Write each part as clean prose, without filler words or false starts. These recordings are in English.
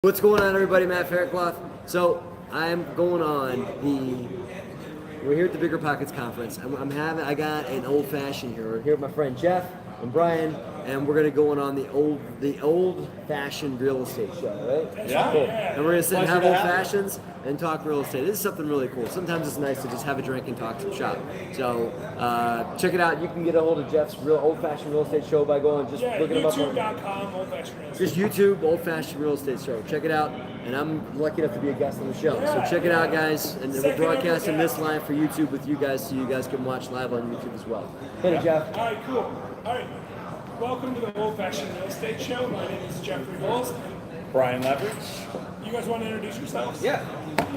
What's going on, everybody? Matt Faircloth. So I'm going on we're here at the Bigger Pockets conference. I got an old fashioned here. We're here with my friend Jeff and Brian, and we're gonna go on the old fashioned real estate show, right? Yeah. Cool. And we're gonna sit and have Pleasure old to have you. fashions and talk real estate. This is something really cool. Sometimes it's nice to just have a drink and talk some shop. So check it out. You can get a hold of Jeff's real old fashioned real estate show by going just looking him up on YouTube.com, old fashioned real estate. just YouTube, Old Fashioned Real Estate Show. Check it out. And I'm lucky enough to be a guest on the show. So check it out, guys. And we're broadcasting this live for YouTube with you guys, so you guys can watch live on YouTube as well. Hey, Jeff. All right, cool. All right. Welcome to the Old Fashioned Real Estate Show. My name is Jeffrey Bowles. Brian Leverage. You guys want to introduce yourselves? Yeah.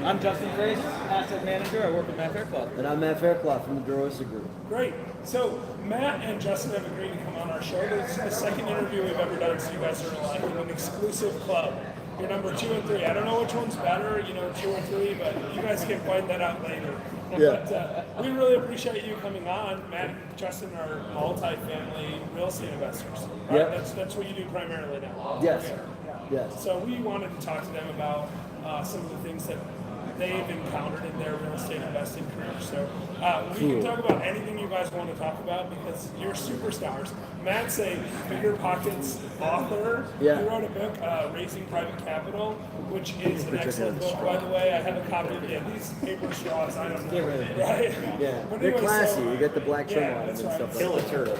I'm Justin Grace, asset manager. I work with Matt Faircloth. And I'm Matt Faircloth from the DeRosa Group. Great. So Matt and Justin have agreed to come on our show. This is the second interview we've ever done, so you guys are like in an exclusive club. You're number 2 and 3. I don't know which one's better, 2 or 3, but you guys can find that out later. Yeah. But we really appreciate you coming on. Matt and Justin are multi-family real estate investors. Right? Yep. That's what you do primarily now. Yes. Yes. So we wanted to talk to them about some of the things that they've encountered in their real estate investing career. So we can talk about anything you guys want to talk about because you're superstars. Matt's a Bigger Pockets author. Yeah. He wrote a book, Raising Private Capital, which is an excellent book, by the way. I have a copy of it. These paper straws, I don't know. Right? Yeah. But They're anyway, classy. so- You get the black trim Yeah, on them and that's right. stuff Kill like a that. turtle.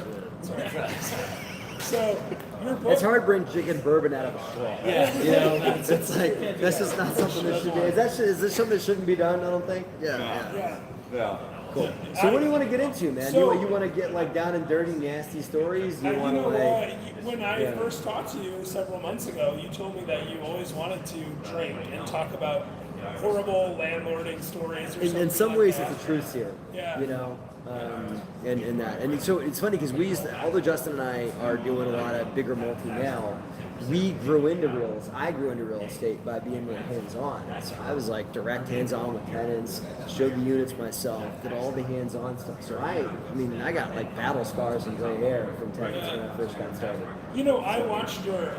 So your book. It's hard to bring chicken bourbon out of a straw. Yeah. It's like, that's just not something that should be. Is this something that shouldn't be done? I don't think. Yeah. Yeah. Yeah. Cool. So what do you want to get into, man? So- you want to get like down and dirty, nasty stories? You You want to know like? what? When I first talked to you several months ago, you told me that you always wanted to drink and talk about horrible landlording stories. Or In some like ways, that. it's the truth here. Yeah. And that. And so it's funny because although Justin and I are doing a lot of bigger multi now, I grew into real estate by being really hands-on. So I was like direct hands-on with tenants, showed the units myself, did all the hands-on stuff. So I got like battle scars and gray hair from tenants when I first got started. I watched your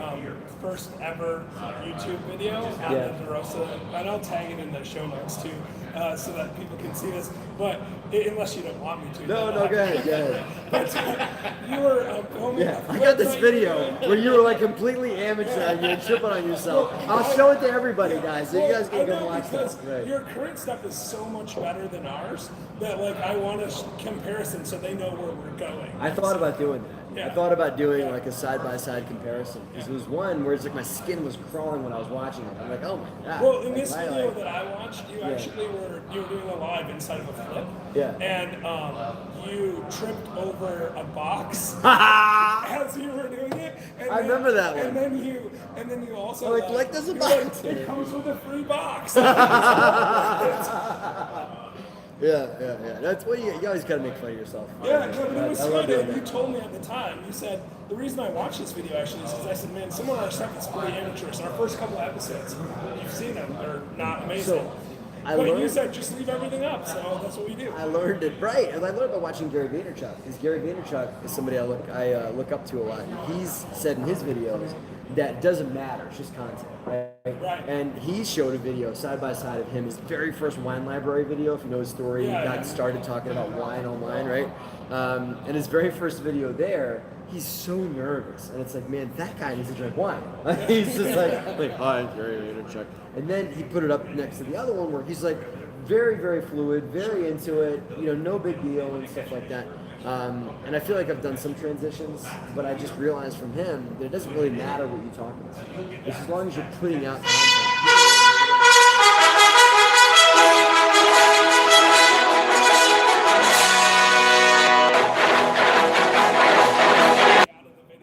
first ever YouTube video on the DeRosa, and I'll tag it in the show notes too, so that people can see this. But unless you don't want me to. No, go ahead. But you were filming. Yeah, I got this video where you were like completely amateur and you were tripping on yourself. I'll show it to everybody, guys, so you guys can go watch because this. Right. your current stuff is so much better than ours that I want a comparison so they know where we're going. I thought about doing that. Yeah. I thought about doing like a side-by-side comparison because there was one where it's like my skin was crawling when I was watching it. I'm like, oh my god. Well, in Like, this my, video like- that I watched, you were doing a live inside of a flip. Yeah. And you tripped over a box as you were doing it. And I remember that one. And then you also I'm like, there's a you're box. it comes with a free box. Yeah. That's what you always gotta make fun of yourself. Yeah, no, but it was I love sweet. doing You that. told me at the time, you said, the reason I watched this video actually is because I said, man, some of our stuff is pretty amateurish. Our first couple of episodes, you've seen them, they're not amazing. So, I but you learned- said, just leave everything up, so that's what we do. I learned it right, and I learned by watching Gary Vaynerchuk. Because Gary Vaynerchuk is somebody I look up to a lot. And he's said in his videos that it doesn't matter; it's just content, right? Right. And he showed a video side by side of him, his very first wine library video. If you know his story, Yeah, he got yeah. started talking about wine online, right? And his very first video there, he's so nervous, and it's like, man, that guy needs to drink wine. He's just like, hi, Gary Vaynerchuk. And then he put it up next to the other one where he's like, very, very fluid, very into it, no big deal and stuff like that. And I feel like I've done some transitions, but I just realized from him that it doesn't really matter what you talk about. It's as long as you're putting out content. I'm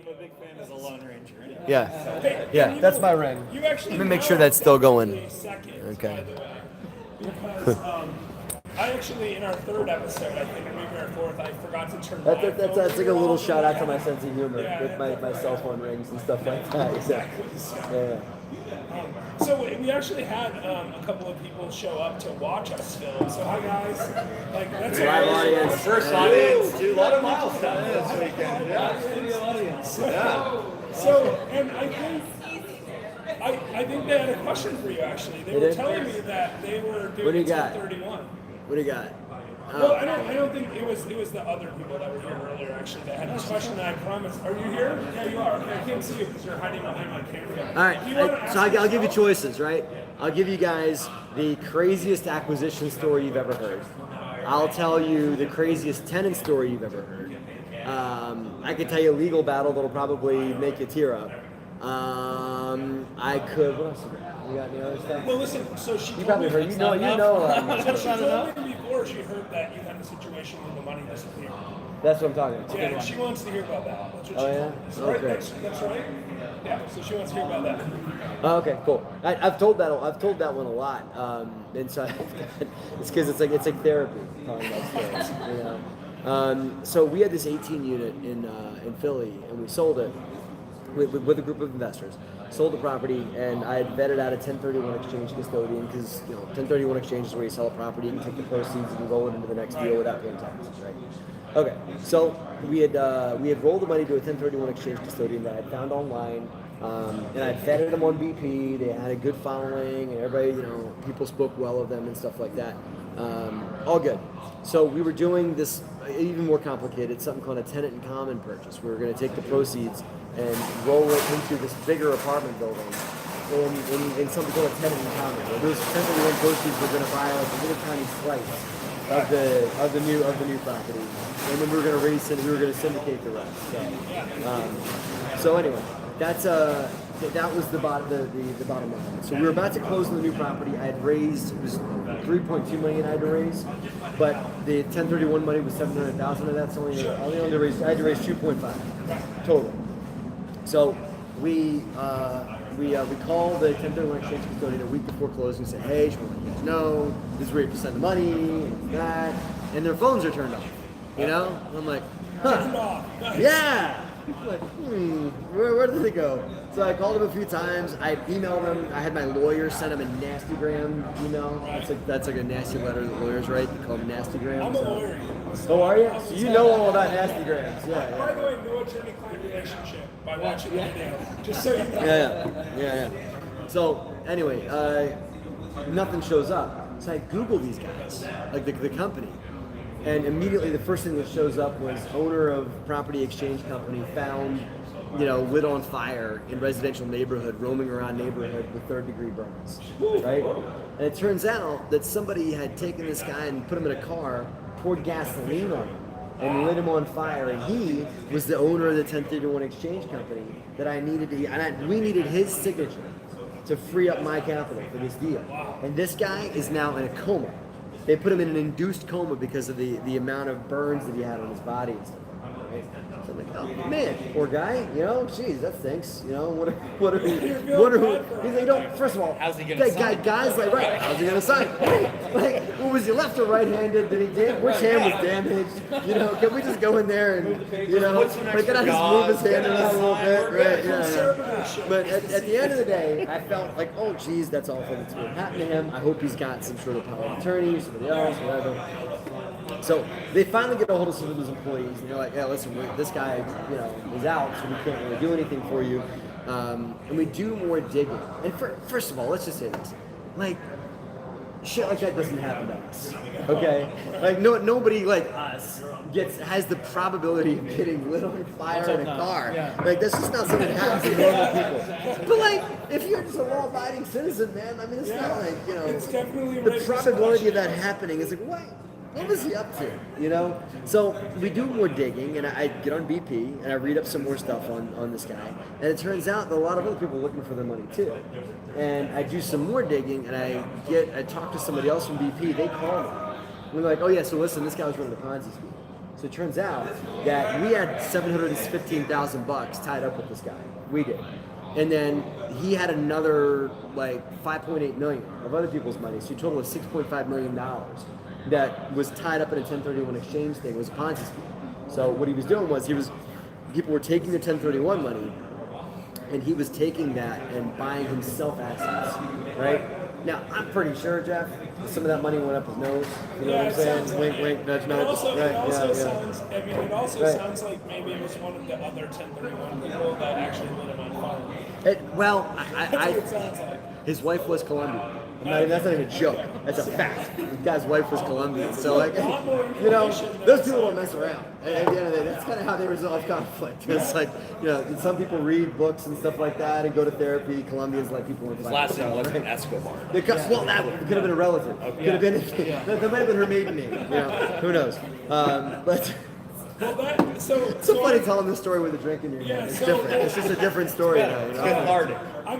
a big fan of the Lone Ranger. Yeah, that's my ring. You actually Let me make sure that's still going. Seconds, Okay. by the way. Because I actually, in our third episode, I think, or maybe our fourth, I forgot to turn my That's phone like a little off. shout out to my sense of humor Yeah, with my cell phone rings and stuff like that. Exactly. Yeah. So we actually had a couple of people show up to watch us film. So hi guys, that's Live audience. First audience, dude. A lot of milestones this weekend. Yeah. So, and I I think they had a question for you actually. They They were did? telling me that they were What do doing you got? 1031. What do you got? Well, I don't think it was the other people that were here earlier actually that had this question. I promise. Are you here? Yeah, you are. Okay, I can't see you because you're hiding behind my camera. All right, If you wanna so ask I'll give you yourself- choices, right? I'll give you guys the craziest acquisition story you've ever heard. I'll tell you the craziest tenant story you've ever heard. I could tell you a legal battle that'll probably make you tear up. I could. What else? You got any other stuff? Well, listen. So she You told probably me. heard. You know a lot more. So she told me before she heard that you had a situation where the money disappeared. That's what I'm talking about. Yeah, and she wants to hear about that. That's what Oh, she yeah? told me. So, Oh, right? great. That's right. Yeah. So she wants to hear about that. Oh, okay, cool. I've told that one a lot, and so it's because it's like therapy talking about stories, you know. So we had this 18 unit in Philly, and we sold it with a group of investors. Sold the property, and I had vetted out a 1031 exchange custodian because 1031 exchange is where you sell a property, you can take the proceeds and roll it into the next deal without paying taxes, right? Okay, so we had rolled the money to a 1031 exchange custodian that I found online, and I vetted them on BP. They had a good following, and everybody, people spoke well of them and stuff like that. All good. So we were doing this even more complicated, something called a tenant in common purchase. We were going to take the proceeds and roll it into this bigger apartment building in something called a tenant in common. Where those 1031 proceeds were going to buy like a little tiny slice of the new property, and then we were going to syndicate the rest. So anyway, that was the bottom line. So we were about to close on the new property. I had raised, it was 3.2 million I had to raise, but the 1031 money was 700,000 of that. So I had to raise 2.5 total. So we called the 1031 exchange custodian a week before closing and said, hey, just want to let you guys know, this is where you have to send the money, and that, and their phones are turned off. And I'm like, huh, yeah. Like, where did they go? So I called them a few times. I emailed them. I had my lawyer send them a nastygram email. That's like a nasty letter that lawyers write. They call them nastygrams. I'm a lawyer. Oh, are you? So you know all about nastygrams. Yeah. By the way, no attorney-client relationship by watching the video. Just so you know. Yeah. So anyway, nothing shows up. So I Google these guys, like the company. And immediately the first thing that shows up was owner of property exchange company found, lit on fire in residential neighborhood, roaming around neighborhood with third-degree burns, right? And it turns out that somebody had taken this guy and put him in a car, poured gasoline on him, and lit him on fire. And he was the owner of the 1031 exchange company that I needed to, we needed his signature to free up my capital for this deal. And this guy is now in a coma. They put him in an induced coma because of the amount of burns that he had on his body and stuff like that, right? So I'm like, oh man, poor guy, geez, that stinks. What are he's like, first of all, how's he gonna sign? Guy's like, right, how's he gonna sign? Like, was he left or right-handed? Which hand was damaged? Can we just go in there and, can I just move his hand around a little bit? Right, yeah. But at the end of the day, I felt like, oh geez, that's awful that's going to happen to him. I hope he's got some sort of power of attorney, somebody else, whatever. So they finally get a hold of some of those employees, and they're like, yeah, listen, this guy, is out, so we can't really do anything for you. And we do more digging. And first of all, let's just say this. Like, shit like that doesn't happen to us, okay? Like, nobody like us has the probability of getting lit on fire in a car. Yeah. Like, that's just not something that happens to normal people. But like, if you're just a law-abiding citizen, man, I mean, it's not like, It's definitely the probability of that happening is like, what was he up to? So we do more digging, and I get on BP and I read up some more stuff on this guy, and it turns out that a lot of other people are looking for their money too. And I do some more digging, and I talk to somebody else from BP. They call me. We're like, oh yeah, so listen, this guy was running a Ponzi scheme. So it turns out that we had $715,000 tied up with this guy. We did. And then he had another like 5.8 million of other people's money, so a total of $6.5 million that was tied up in a 1031 exchange thing. It was a Ponzi scheme. So what he was doing was people were taking the 1031 money, and he was taking that and buying himself assets, right? Now, I'm pretty sure, Jeff, some of that money went up his nose. You know what I'm saying? Wink, wink, nudge, nudge. It also sounds like maybe it was one of the other 1031 people that actually lit him on fire. Well, That's what it sounds like. his wife was Colombian. That's not even a joke. That's a fact. The guy's wife was Colombian. So, like, those people don't mess around. And at the end of the day, that's kind of how they resolve conflict. It's like, some people read books and stuff like that and go to therapy. Colombians let people in. His last name wasn't Escobar. Well, that could have been a relative. Could have been. That might have been her maiden name. Who knows? But. Well, It's so funny telling this story with a drink in your hand. It's different. It's just a different story now. It's cathartic.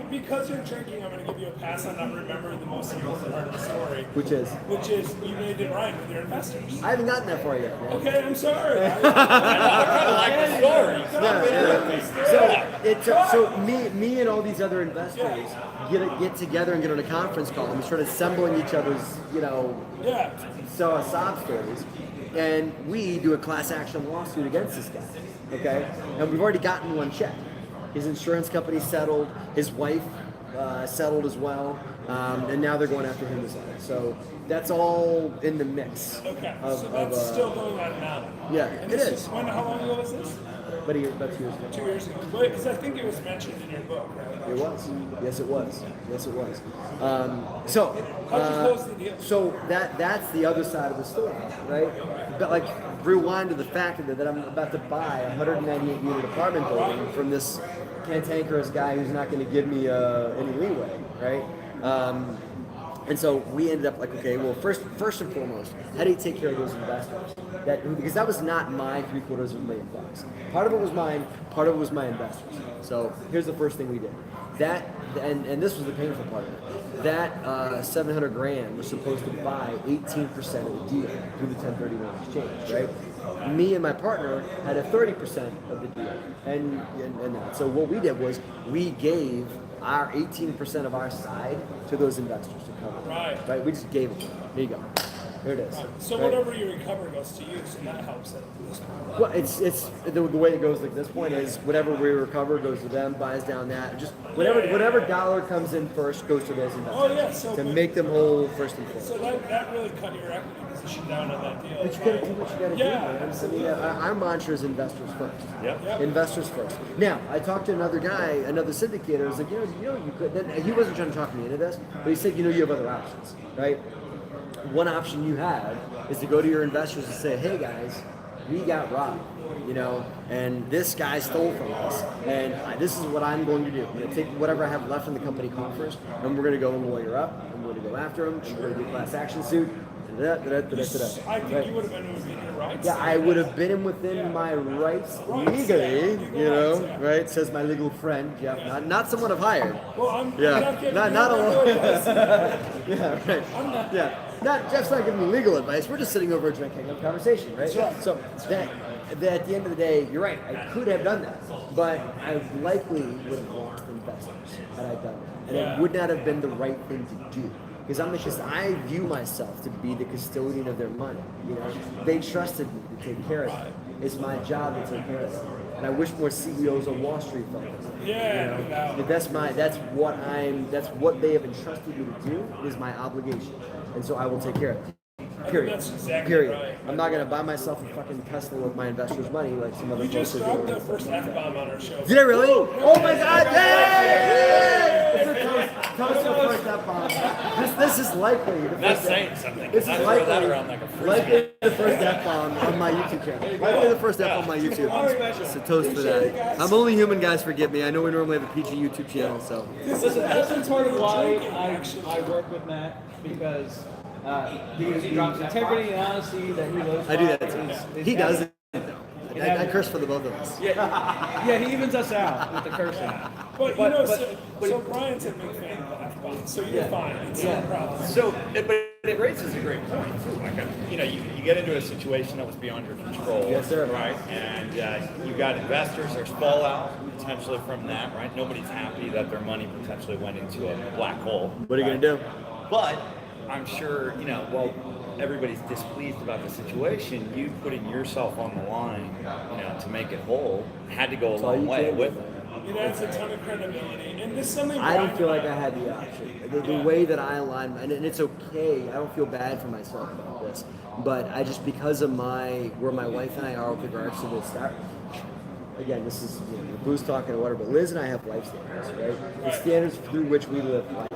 Because you're drinking, I'm going to give you a pass on not remembering the most important part of the story. Which is You made it right with your investors. I haven't gotten that far yet, man. Okay, I'm sorry. I kind of like the story. So me and all these other investors get together and get on a conference call and we start assembling each other's, sob stories. And we do a class action lawsuit against this guy, okay? And we've already gotten one check. His insurance company settled, his wife settled as well, and now they're going after him as well. So that's all in the mix. Okay, so that's still going on now. Yeah, And it this is. How long ago was this? About 2 years ago. 2 years ago. Because I think it was mentioned in your book, right? It was. Yes, it was. How'd you close the deal? So that's the other side of the story, right? But like rewind to the fact that I'm about to buy a 198 unit apartment building from this cantankerous guy who's not going to give me any leeway, right? And so we ended up like, okay, well, first and foremost, how do you take care of those investors? Because that was not my $750 million. Part of it was mine, part of it was my investors. So here's the first thing we did. And this was the painful part of it. That $700,000 was supposed to buy 18% of the deal through the 1031 exchange, right? Me and my partner had a 30% of the deal, and that. So what we did was we gave our 18% of our side to those investors to cover. Right. We just gave them. There you go. There it is. So whatever you recover goes to you, so that helps at this point. Well, it's the way it goes. Like this point is whatever we recover goes to them, buys down that. Just whatever dollar comes in first goes to those investors to make them whole first and foremost. So that really cut your equity position down on that deal. But you gotta do what you gotta do, man. I mean, our mantra is investors first. Yep. Investors first. Now, I talked to another guy, another syndicator. I was like, you could. Then he wasn't trying to talk me into this, but he said, you have other options, right? One option you have is to go to your investors and say, hey guys, we got robbed, and this guy stole from us, and this is what I'm going to do. I'm going to take whatever I have left in the company coffers, and we're going to go and lawyer up, and we're going to go after him, and we're going to do a class action suit. I think you would have been within your rights. Yeah, I would have been within my rights legally, right? Says my legal friend, Jeff, not someone I've hired. Well, I'm not a lawyer. Yeah, right. Yeah, Jeff's not giving me legal advice. We're just sitting over a drink, having a conversation, right? So that at the end of the day, you're right. I could have done that, but I likely would have lost investors had I done that, and it would not have been the right thing to do. Because I view myself to be the custodian of their money. They trusted me to take care of it. It's my job to take care of it. And I wish more CEOs on Wall Street felt this. That's what they have entrusted me to do. It is my obligation, and so I will take care of it. Period. That's exactly Period. right. I'm not gonna buy myself a fucking Tesla with my investors' money like some other You folks just are dropped doing. the first F-bomb on our show. Did I really? Oh my God! Tell us the first F-bomb. This is likely. That's saying something. This is I throw likely, that around like a frisbee. likely the first F-bomb on my YouTube channel. Likely the first F on my YouTube. Just a toast for that. I'm only human, guys. Forgive me. I know we normally have a PG YouTube channel, so. Listen, that's part of why I work with Matt, because the integrity and honesty that he lives by. I do that too. is He does it. Yeah. I curse for the both of us. Yeah, he evens us out with the cursing. But so Brian's a big fan of the F-bomb, so you're fine. It's no problem. So, but it raises a great point too. Like, you get into a situation that was beyond your control. Yes, sir. Right, and you got investors. There's fallout potentially from that. Right, nobody's happy that their money potentially went into a black hole. What are you right? gonna do? But I'm sure while everybody's displeased about the situation, you putting yourself on the line, to make it whole, had to go a long way with it. It adds a ton of credibility, and this is something. I don't feel like I had the option. The way that I align, and it's okay. I don't feel bad for myself about this, but I just because of where my wife and I are with regards to this, again, this is booze talking or whatever, but Liz and I have life standards, right? The standards through which we live life,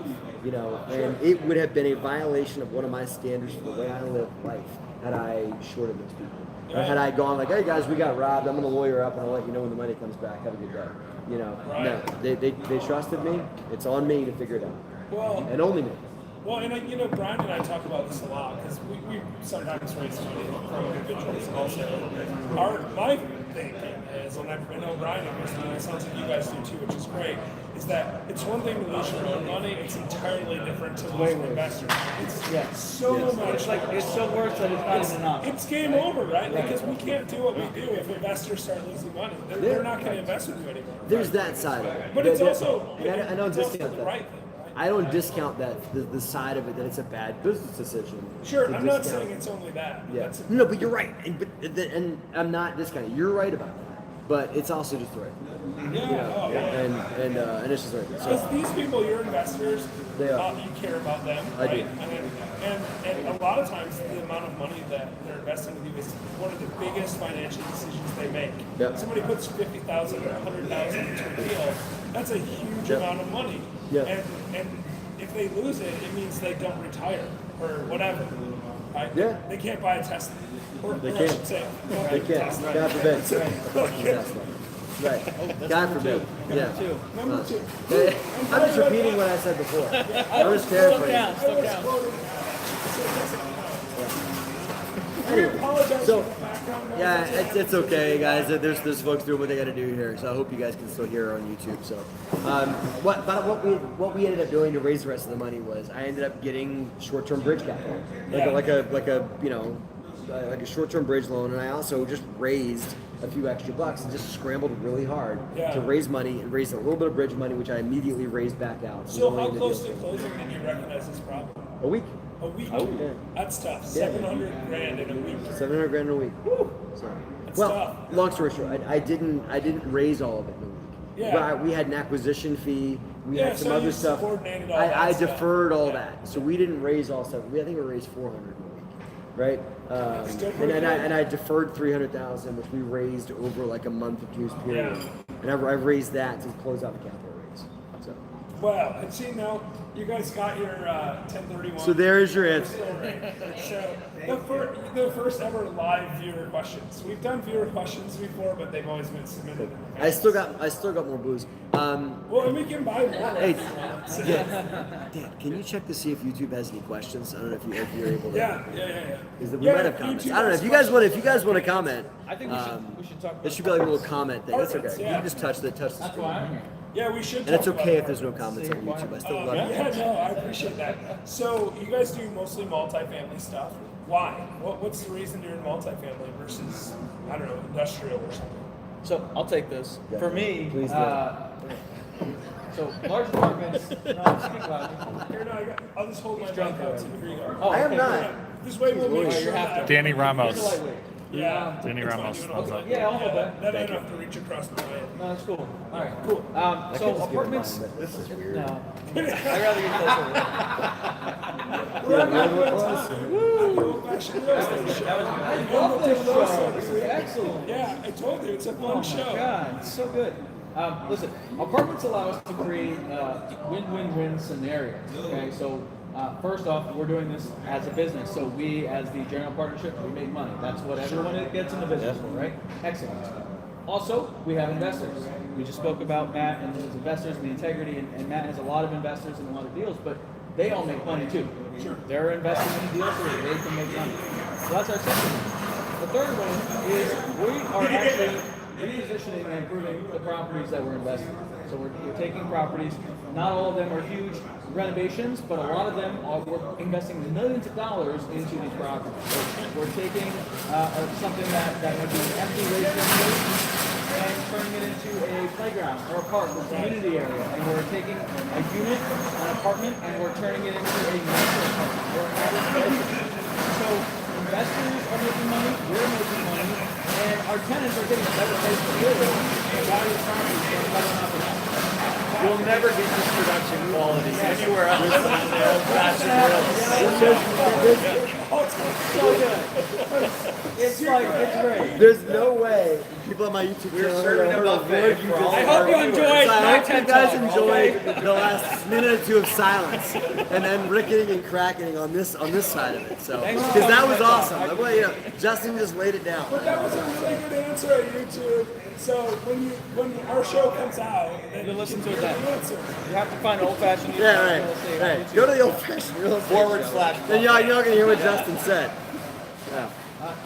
and it would have been a violation of one of my standards for the way I live life had I shorted those people. Or had I gone like, hey guys, we got robbed, I'm going to lawyer up and I'll let you know when the money comes back, have a good day. No, they trusted me, it's on me to figure it out. Well, and only me. Well, and Brian and I talk about this a lot because we sometimes raise money from individuals also. My thinking is, and I know Brian understands, and it sounds like you guys do too, which is great, is that it's one thing to lose your own money, it's entirely different to lose an investor. It's so much. It's like it's so worse that it's not even enough. It's game over, right? Because we can't do what we do if investors start losing money. They're not going to invest with you anymore. There's that side of it. But it's also, I don't it's also discount the that. right thing. I don't discount that the side of it that it's a bad business decision. Sure, to I'm not discount. saying it's only that. Yeah. That's No, but you're right, and I'm not discounting. You're right about that, but it's also just the right. And it's just the right. Because So these people, your investors, They are. you care about them, I right? do. And a lot of times, the amount of money that they're investing with you is one of the biggest financial decisions they make. Yep. Somebody puts $50,000 or $100,000 into a deal. That's a huge Yep. amount of money. Yep. And if they lose it, it means they don't retire or whatever. Right? Yeah. They can't buy a Tesla. They or I can't. should say, they can't. God forbid. Tesla. Right. God forbid. Yeah. Number two. I'm just repeating what I said before. I'm just Slow paraphrasing. down, slow down. So, yeah, it's okay, guys. There's folks doing what they got to do here, so I hope you guys can still hear on YouTube. So, what we ended up doing to raise the rest of the money was I ended up getting short-term bridge capital, like a short-term bridge loan, and I also just raised a few extra bucks and just scrambled really hard to raise money and raised a little bit of bridge money, which I immediately raised back out. So going how into close to deals. closing did you recognize this problem? A week. A week? Yeah. That's tough. Yeah. 700 grand in a week. 700 grand in a week. So, That's well, tough. long story short, I didn't raise all of it in a week. Yeah. But we had an acquisition fee. We Yeah, had some so other you stuff. coordinated all I that stuff. deferred all Yeah. that, so we didn't raise all stuff. I think we raised 400 in a week, right? Still And pretty good. I deferred 300,000, which we raised over like a month or two's period. Yeah. And I raised that to close out the capital raise. So, Well, and see now, you guys got your 1031. so there is your answer. So the first ever live viewer questions. We've done viewer questions before, but they've always been submitted. in I still advance. got more booze. Well, and we can buy more. Hey, Dan, can you check to see if YouTube has any questions? I don't know if you're able to. Yeah. Is that we might have comments. I don't know if you guys want to comment. I think we should talk about It should be like a little comment thing. It's okay. Comments, You yeah. can just touch the That's screen. why I'm here. Yeah, we should. And it's talk okay if about there's no comments on YouTube. I still love Yeah, it. no, I appreciate that. So you guys do mostly multifamily stuff. Why? What's the reason you're in multifamily versus, I don't know, industrial or something? So I'll take this. Yeah. For me, Please do. so large apartments. No, speak loudly. Here, no, I'll just hold my mic drunk out to already. you. Here you go. Oh, I am okay. not. This way we'll make Jeez, sure you have that... to. Danny Here's a Ramos. lightweight. Yeah. Danny It's fine, Ramos you know smells what I'm like. Yeah, I'll hold saying. that. That ain't enough to reach across the line. No, that's cool. All right, cool. I So could just give it apartments. mine, but this is weird. No, I'd rather get closer. We're Yeah, having we're a good close. time. Old-fashioned real estate show. I love this show. This is excellent. Yeah, I told you, it's a Oh fun my show. God, it's so good. Listen, apartments allow us to create win-win-win scenarios. Okay, so first off, we're doing this as a business. So we, as the general partnership, we make money. That's what everyone gets in the business for, right? Excellent. Also, we have investors. We just spoke about Matt and his investors, the integrity, and Matt has a lot of investors in a lot of deals, but they all make money too. Sure. They're investing in deals so that they can make money. So that's our second one. The third one is we are actually repositioning and improving the properties that we're investing in. So we're taking properties, not all of them are huge renovations, but a lot of them we're investing millions of dollars into these properties. So we're taking something that would be an empty waste and turning it into a playground or a park or community area. And we're taking a unit, an apartment, and we're turning it into a nicer apartment or a nicer place. So investors are making money, we're making money, and our tenants are getting a better place to live. And value properties are better off than us. You'll never get this production quality anywhere else than the old-fashioned real estate. I'll So good. It's great. There's no way people on my YouTube channel serving heard a a buffet word you for just all I said. hope you enjoyed So I my hope you TED guys Talk, enjoyed okay? the last minute or two of silence, and then ricketing and cracking on this side of it. So Thanks for because that coming, was TED Talk. awesome. Well, you know, Justin just laid it down. But that was a really good answer on YouTube. So when our show comes out, then You listen to can it hear then. the answer. You have to find old-fashioned YouTube Yeah, real estate on right. YouTube. Go to the old-fashioned real estate /. Then you're not gonna hear what Justin said. Yeah.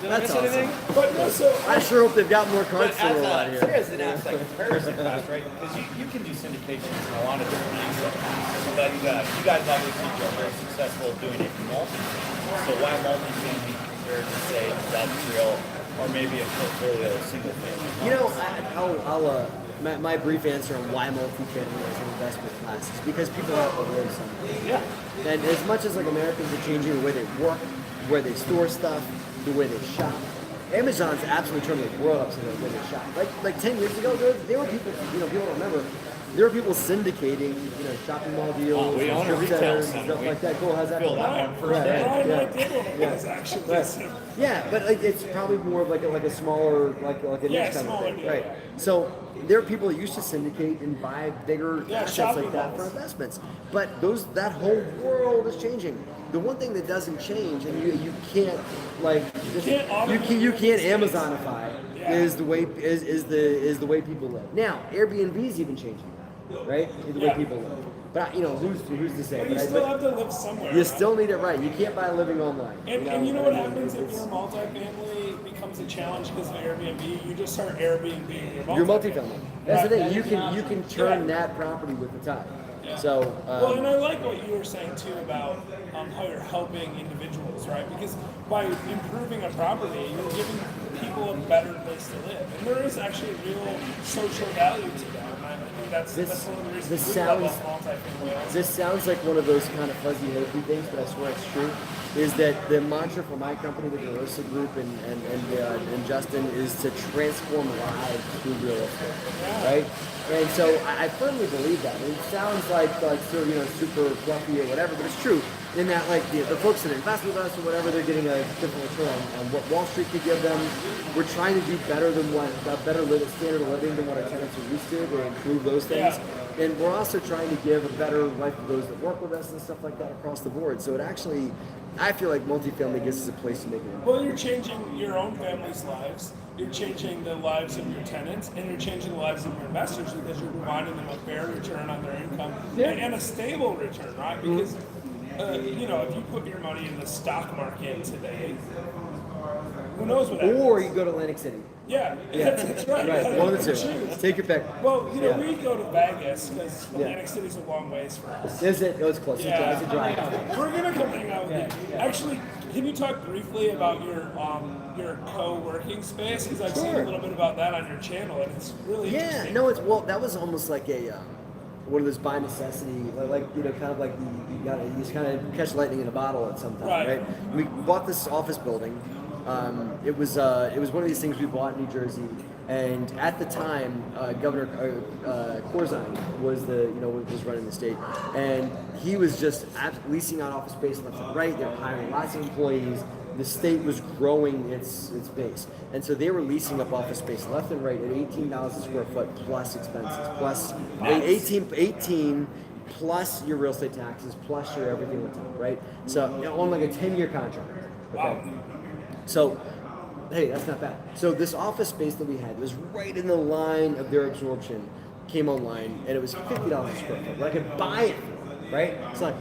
Did I That's miss anything? But no, so I sure hope they've got more But cards to roll out as here. as an outside comparison class, right? Because you can do syndications in a lot of different asset classes. But you guys obviously are very successful doing it in multifamily. So why multifamily compared to say industrial or maybe a portfolio of single family? You know, my brief answer on why multifamily is an investment class is because people have to live somewhere. Yeah. And as much as like Americans are changing the way they work, where they store stuff, the way they shop, Amazon's absolutely turning the world upside down the way they shop. Like 10 years ago, there were people, you know, people don't remember, there were people syndicating, you know, shopping mall deals, We own a strip retail centers, and center. stuff like that. Cool, how's that? Feel going? that one Right, firsthand. right, Brian yeah. and I did one of Yeah. those actually. Right. So- Yeah, but like it's probably more of like a smaller like a niche Yeah, kind of smaller thing, deal, right? yeah. So there are people that used to syndicate and buy bigger Yeah, assets shopping like that for malls. investments, but that whole world is changing. The one thing that doesn't change, and you can't like just, you can't Amazonify Yeah. is the way is the way people live. Now Airbnb's even changing, right? The way Yeah. people live. But you know who's to say? But you right? still But have to live somewhere. you still need it right. You can't buy a living online. And you know what happens if it's- your multifamily becomes a challenge because of Airbnb? You just start Airbnb Your multifamily. That's the Right, thing. You that is an can option. turn Yeah. that property with the tide. Yeah. So Well, and I like what you were saying too about how you're helping individuals, right? Because by improving a property, you're giving people a better place to live, and there is actually real social value to that. And I think that's one of the reasons this we love sounds- multifamily. Also. this sounds like one of those kind of fuzzy hokey things, but I swear it's true. Is that the mantra for my company, the DeRosa Group, and Justin, is to transform lives through real estate, right? And so I firmly believe that. It sounds like so, you know, super fluffy or whatever, but it's true. In that, like the folks that invest with us or whatever, they're getting a different return on what Wall Street could give them. We're trying to do better than standard of living than what our tenants are used to improve those things. Yeah. And we're also trying to give a better life to those that work with us and stuff like that across the board. So it actually, I feel like multifamily gives us a place to make it. Well, you're changing your own family's lives. You're changing the lives of your tenants, and you're changing the lives of your investors because you're providing them a fair return on their income and a stable return, right? Because you know, if you put your money in the stock market today, who knows what happens? Or you go to Atlantic City. Yeah, that's right. Right, one of the Choose. two. Take your pick. Well, you know, Yeah. we go to Vegas because Atlantic City's a long ways for us. Is it? Oh, it's close. Yeah. It's a drive. We're gonna come hang out with you. Actually, can you talk briefly about your co-working space? Because I've seen a Sure. little bit about that on your channel, and it's really Yeah, interesting. no, that was almost like a one of those by necessity, like you know, kind of like you just kind of catch lightning in a bottle at some time, Right. right? We bought this office building. It was one of these things we bought in New Jersey, and at the time, Governor Corzine was was running the state, and he was just leasing out office space left and right. They were hiring lots of employees. The state was growing its base, and so they were leasing up office space left and right at $18 a square foot plus expenses, plus 18 plus your real estate taxes, plus your everything on top, right? So on like a 10-year contract. Okay? Wow. So, hey, that's not bad. So this office space that we had was right in the line of their absorption, came online, and it was $50 a square foot. But I could buy it, right? It's like,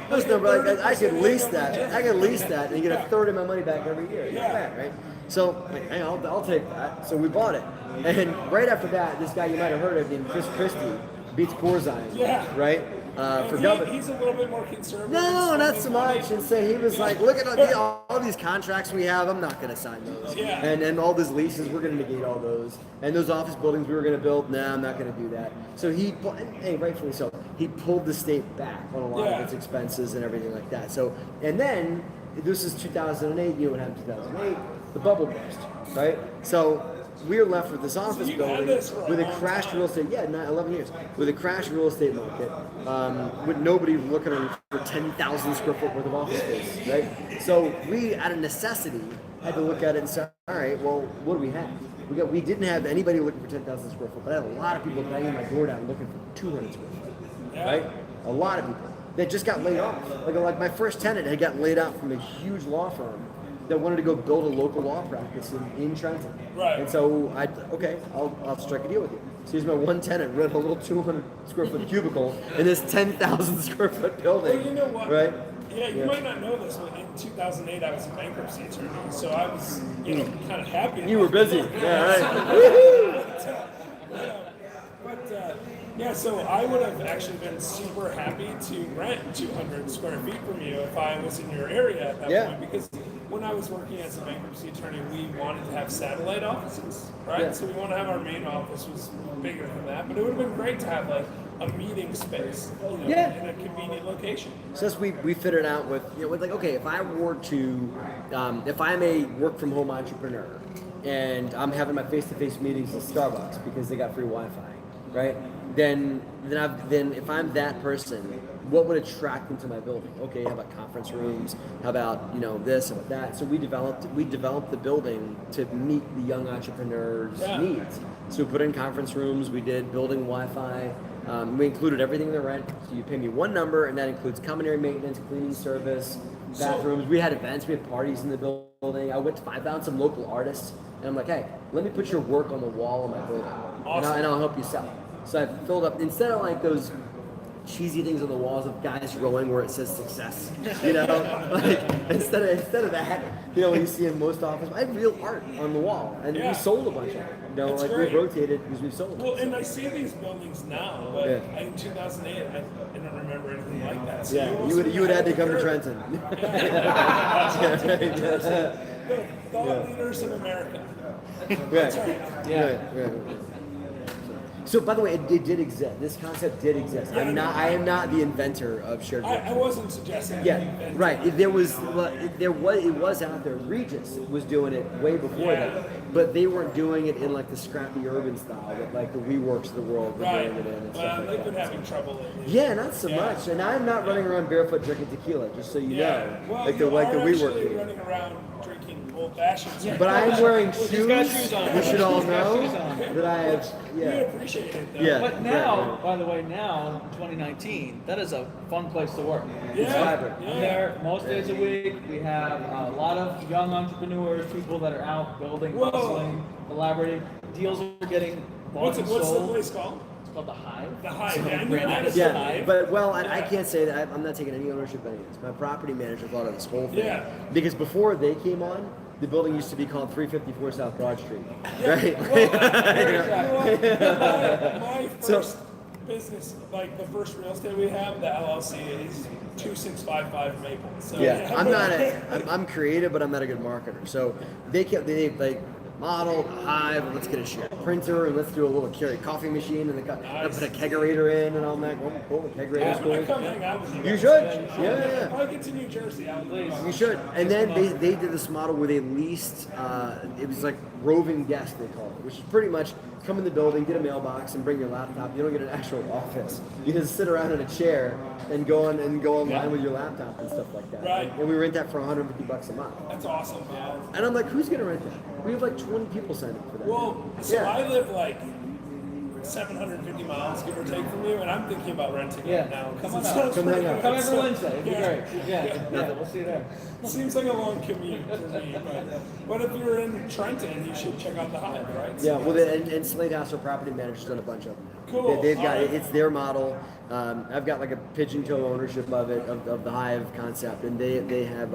those number, like, I could lease that. I could lease that and get a third of my money back every year. Not bad, right? So, like, hey, I'll take that. So we bought it, and right after that, this guy you might have heard of named Chris Christie beats Corzine, Yeah. right? For governor. He's a little bit more conservative. No, not so much. Money. And so he was like, look at all these contracts we have. I'm not going to sign those. Yeah. And all those leases, we're going to negate all those. And those office buildings we were going to build, I'm not going to do that. So hey, rightfully so, he pulled the state back on a lot of its expenses and everything like that. So, and then, this is 2008, you know what happened in 2008? The bubble burst, right? So we are left with this office you've had building this for a with a long crashed time. real estate, 11 years, with a crashed real estate market, with nobody looking for 10,000 square foot worth of office space, right? So we, out of necessity, had to look at it and say, all right, well, what do we have? We didn't have anybody looking for 10,000 square foot, but I had a lot of people banging my door down looking for 200 square foot, right? A lot of people that just got laid off. Like my first tenant had gotten laid out from a huge law firm that wanted to go build a local law practice in Trenton. Right. And so I'll strike a deal with you. So here's my one tenant, rent a little 200 square foot cubicle in this 10,000 square foot building. Well, you know what? Right? Yeah, you might not know this, but in 2008 I was a bankruptcy attorney, so I was, kind of happy. You were busy. Yeah, right. Yeah, so I would have actually been super happy to rent 200 square feet from you if I was in your area at that point, because when I was working as a bankruptcy attorney, we wanted to have satellite offices, right? Yeah. So we want to have our main office was bigger than that, but it would have been great to have like a meeting space, in a convenient location. So that's we figured out with with like, okay, if I were to if I'm a work from home entrepreneur and I'm having my face-to-face meetings at Starbucks because they got free Wi-Fi, right? Then if I'm that person, what would attract them to my building? Okay, how about conference rooms? How about this? How about that? So we developed the building to meet the young entrepreneurs' needs. So we put in conference rooms. We did building Wi-Fi. We included everything in the rent. So you pay me one number, and that includes common area maintenance, cleaning service, bathrooms. We had events. We had parties in the building. I found some local artists, and I'm like, hey, let me put your work on the wall of my building, and I'll help you sell it. So I filled up, instead of like those cheesy things on the walls of guys rowing where it says success, like instead of that, when you see in most offices, I had real art on the wall, and we sold a bunch of it. That's like great. we rotated because we sold. Well, and I see these buildings now, but in 2008, I don't remember anything like that. So you would have to come to Trenton. The thought leaders of America. Right. Yeah. Right. So, by the way, it did exist. This concept did exist. I am not the inventor of shared I living. wasn't suggesting. Yeah, right. It was out there. Regis was doing it way before that, but they weren't doing it in like the scrappy urban style that like the WeWorks of the world were Right. doing it in and stuff Well, like they've that. been having trouble lately. Yeah, not so much. And I'm not running around barefoot drinking tequila, just so you know, Well, like the you are WeWork actually thing. running around drinking old fashions. But I'm wearing shoes. He's got shoes on. You should all He's got know shoes on. that I have. We Yeah. appreciate it though. Yeah. But now, right. by the way, now, 2019, that is a fun place to work. It's vibrant. I'm there most days a week. We have a lot of young entrepreneurs, people that are out building, Whoa. hustling, collaborating. Deals are getting bought What's and the sold. place called? It's called The Hive. The Hive. So Yeah, I knew brand that. name is Yeah, The Hive. but I can't say that. I'm not taking any ownership of any of this. My property manager thought of this whole thing. Yeah. Because before they came on, the building used to be called 354 South Broad Street, right? My first business, like the first real estate we have, the LLC is 2655 Maple. So Yeah, I'm creative, but I'm not a good marketer. So they like model, Hive, let's get a shit printer, and let's do a little carry coffee machine, and they got put a kegerator in, and all that. Oh, the kegerator's I cool. come hang out with you. You guys. should. Yeah. When I get to New Jersey, I'll leave. You should. And then they did this model where they leased, it was like roving guest, they call it, which is pretty much come in the building, get a mailbox, and bring your laptop. You don't get an actual office. You just sit around in a chair and go online with your laptop and stuff like that. Right. And we rent that for $150 a month. That's awesome, man. And I'm like, who's gonna rent that? We have like 20 people signed up for that. Well, so Yeah. I live like 750 miles, give or take, from you, and I'm thinking about renting Yeah. it now. Come on it out. sounds Come pretty hang out. Come good. every Wednesday. It'd be Yeah. great. Yeah, we'll see you there. Seems like a long commute for me, but if you're in Trenton, you should check out the Hive, right? Yeah, well, and Slate House, our property manager's done a bunch of them. Cool. They've got Alright. it's their model. I've got like a pigeon toe ownership of it, of the Hive concept, and they have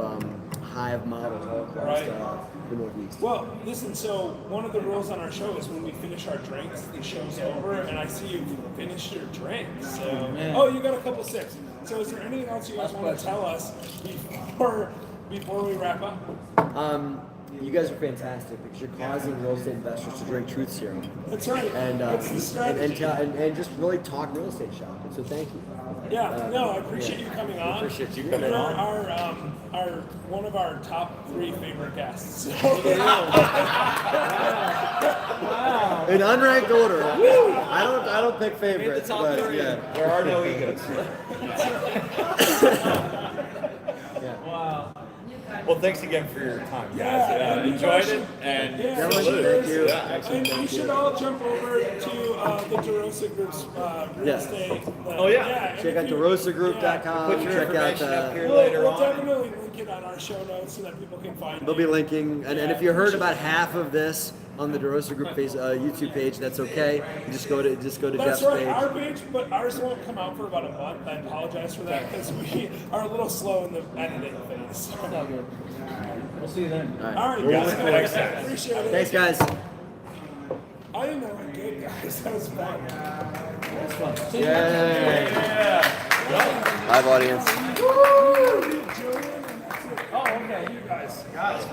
Hive models all across Right. the Northeast. Well, listen, so one of the rules on our show is when we finish our drinks, the show's over, and I see you finished your drinks. So, oh, you got a couple sips. So is there anything else you guys want to tell us before we wrap up? You guys are fantastic because you're causing real estate investors to drink truth serum That's right. and That's the strategy. and just really talk real estate shop. So thank you. Yeah, no, I appreciate you coming on. appreciate you coming You're on. Our one of our top 3 favorite guests. So. In unranked order. I don't pick favorites, but yeah. There are no egos. Wow. Well, thanks again for your time, guys. Yeah, and you enjoyed guys it, should- and yeah, Gentlemen, thank you. And you should all jump over to the DeRosa Group's real Yes. estate. Oh, yeah. and Check if out you- DeRosaGroup.com. Put your Check out information up here We'll, later we'll on. definitely link it on our show notes so that people can find They'll be you. linking, and if you heard about half of this on the DeRosa Group YouTube page, that's okay. You just go to That's Jeff's right, page. our page, but ours won't come out for about a month. I apologize for that because we are a little slow in the editing phase. It's all good. We'll see you then. All right, We'll guys. link Thanks, it. guys. Appreciate it. Thanks, guys. I didn't know I did, guys. That was fun. That's fun. See you next time. Yay. Live audience. Woo! Julian, and that's it. Oh, okay. You guys. Guys,